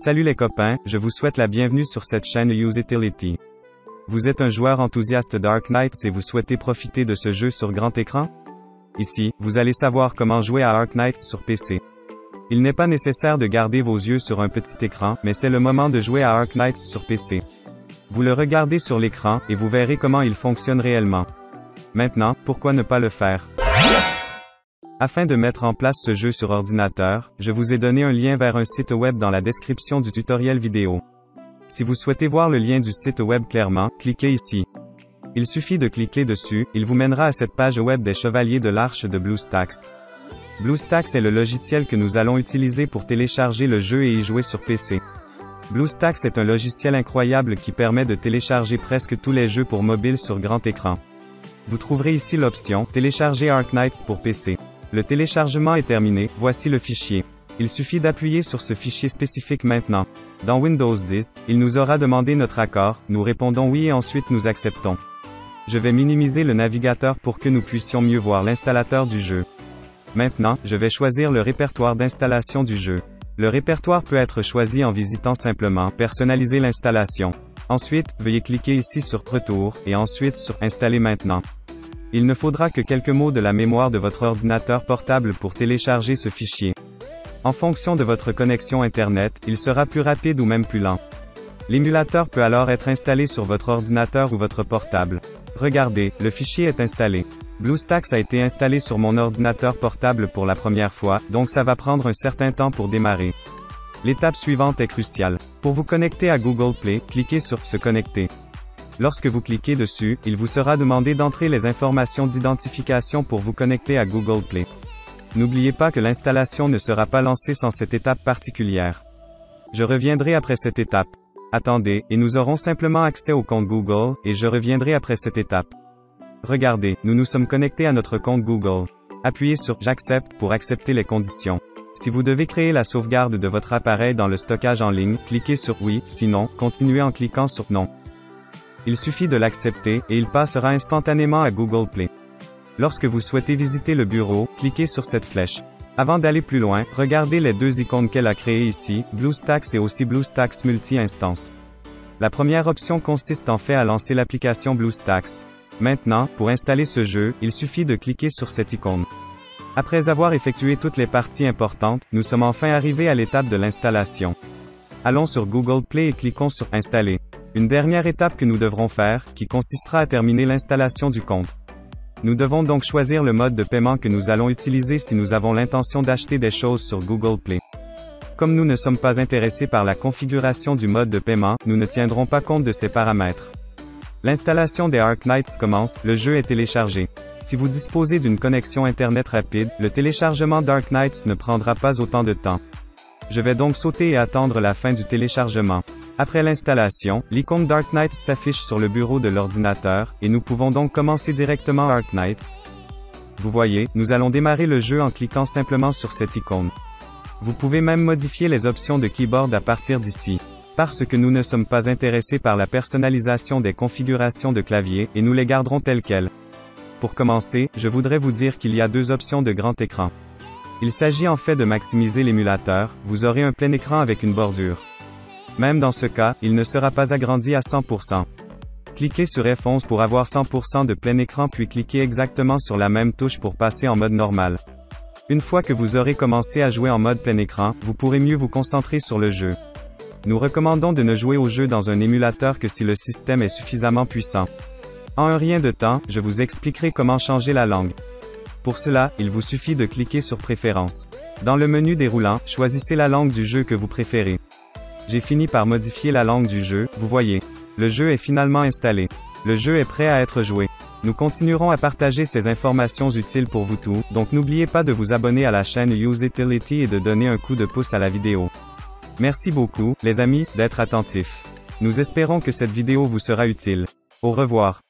Salut les copains, je vous souhaite la bienvenue sur cette chaîne Usability. Vous êtes un joueur enthousiaste d'Ark Knights et vous souhaitez profiter de ce jeu sur grand écran? Ici, vous allez savoir comment jouer à Ark Knights sur PC. Il n'est pas nécessaire de garder vos yeux sur un petit écran, mais c'est le moment de jouer à Ark Knights sur PC. Vous le regardez sur l'écran, et vous verrez comment il fonctionne réellement. Maintenant, pourquoi ne pas le faire? Afin de mettre en place ce jeu sur ordinateur, je vous ai donné un lien vers un site web dans la description du tutoriel vidéo. Si vous souhaitez voir le lien du site web clairement, cliquez ici. Il suffit de cliquer dessus, il vous mènera à cette page web des Chevaliers de l'Arche de BlueStacks. BlueStacks est le logiciel que nous allons utiliser pour télécharger le jeu et y jouer sur PC. BlueStacks est un logiciel incroyable qui permet de télécharger presque tous les jeux pour mobile sur grand écran. Vous trouverez ici l'option « Télécharger Ark Knights pour PC ». Le téléchargement est terminé, voici le fichier. Il suffit d'appuyer sur ce fichier spécifique maintenant. Dans Windows 10, il nous aura demandé notre accord, nous répondons oui et ensuite nous acceptons. Je vais minimiser le navigateur pour que nous puissions mieux voir l'installateur du jeu. Maintenant, je vais choisir le répertoire d'installation du jeu. Le répertoire peut être choisi en visitant simplement « Personnaliser l'installation ». Ensuite, veuillez cliquer ici sur « Retour » et ensuite sur « Installer maintenant ». Il ne faudra que quelques mots de la mémoire de votre ordinateur portable pour télécharger ce fichier. En fonction de votre connexion Internet, il sera plus rapide ou même plus lent. L'émulateur peut alors être installé sur votre ordinateur ou votre portable. Regardez, le fichier est installé. BlueStacks a été installé sur mon ordinateur portable pour la première fois, donc ça va prendre un certain temps pour démarrer. L'étape suivante est cruciale. Pour vous connecter à Google Play, cliquez sur « Se connecter ». Lorsque vous cliquez dessus, il vous sera demandé d'entrer les informations d'identification pour vous connecter à Google Play. N'oubliez pas que l'installation ne sera pas lancée sans cette étape particulière. Je reviendrai après cette étape. Attendez, et nous aurons simplement accès au compte Google, et je reviendrai après cette étape. Regardez, nous nous sommes connectés à notre compte Google. Appuyez sur « J'accepte » pour accepter les conditions. Si vous devez créer la sauvegarde de votre appareil dans le stockage en ligne, cliquez sur « Oui », sinon, continuez en cliquant sur « Non ». Il suffit de l'accepter, et il passera instantanément à Google Play. Lorsque vous souhaitez visiter le bureau, cliquez sur cette flèche. Avant d'aller plus loin, regardez les deux icônes qu'elle a créées ici, BlueStacks et aussi BlueStacks Multi-Instance. La première option consiste en fait à lancer l'application BlueStacks. Maintenant, pour installer ce jeu, il suffit de cliquer sur cette icône. Après avoir effectué toutes les parties importantes, nous sommes enfin arrivés à l'étape de l'installation. Allons sur Google Play et cliquons sur « Installer ». Une dernière étape que nous devrons faire, qui consistera à terminer l'installation du compte. Nous devons donc choisir le mode de paiement que nous allons utiliser si nous avons l'intention d'acheter des choses sur Google Play. Comme nous ne sommes pas intéressés par la configuration du mode de paiement, nous ne tiendrons pas compte de ces paramètres. L'installation des Ark Knights commence, le jeu est téléchargé. Si vous disposez d'une connexion Internet rapide, le téléchargement d'Ark Knights ne prendra pas autant de temps. Je vais donc sauter et attendre la fin du téléchargement. Après l'installation, l'icône d'Ark Knights s'affiche sur le bureau de l'ordinateur, et nous pouvons donc commencer directement Ark Knights. Vous voyez, nous allons démarrer le jeu en cliquant simplement sur cette icône. Vous pouvez même modifier les options de keyboard à partir d'ici. Parce que nous ne sommes pas intéressés par la personnalisation des configurations de clavier, et nous les garderons telles quelles. Pour commencer, je voudrais vous dire qu'il y a deux options de grand écran. Il s'agit en fait de maximiser l'émulateur, vous aurez un plein écran avec une bordure. Même dans ce cas, il ne sera pas agrandi à 100%. Cliquez sur F11 pour avoir 100% de plein écran puis cliquez exactement sur la même touche pour passer en mode normal. Une fois que vous aurez commencé à jouer en mode plein écran, vous pourrez mieux vous concentrer sur le jeu. Nous recommandons de ne jouer au jeu dans un émulateur que si le système est suffisamment puissant. En un rien de temps, je vous expliquerai comment changer la langue. Pour cela, il vous suffit de cliquer sur Préférences. Dans le menu déroulant, choisissez la langue du jeu que vous préférez. J'ai fini par modifier la langue du jeu, vous voyez. Le jeu est finalement installé. Le jeu est prêt à être joué. Nous continuerons à partager ces informations utiles pour vous tous, donc n'oubliez pas de vous abonner à la chaîne Usability et de donner un coup de pouce à la vidéo. Merci beaucoup, les amis, d'être attentifs. Nous espérons que cette vidéo vous sera utile. Au revoir.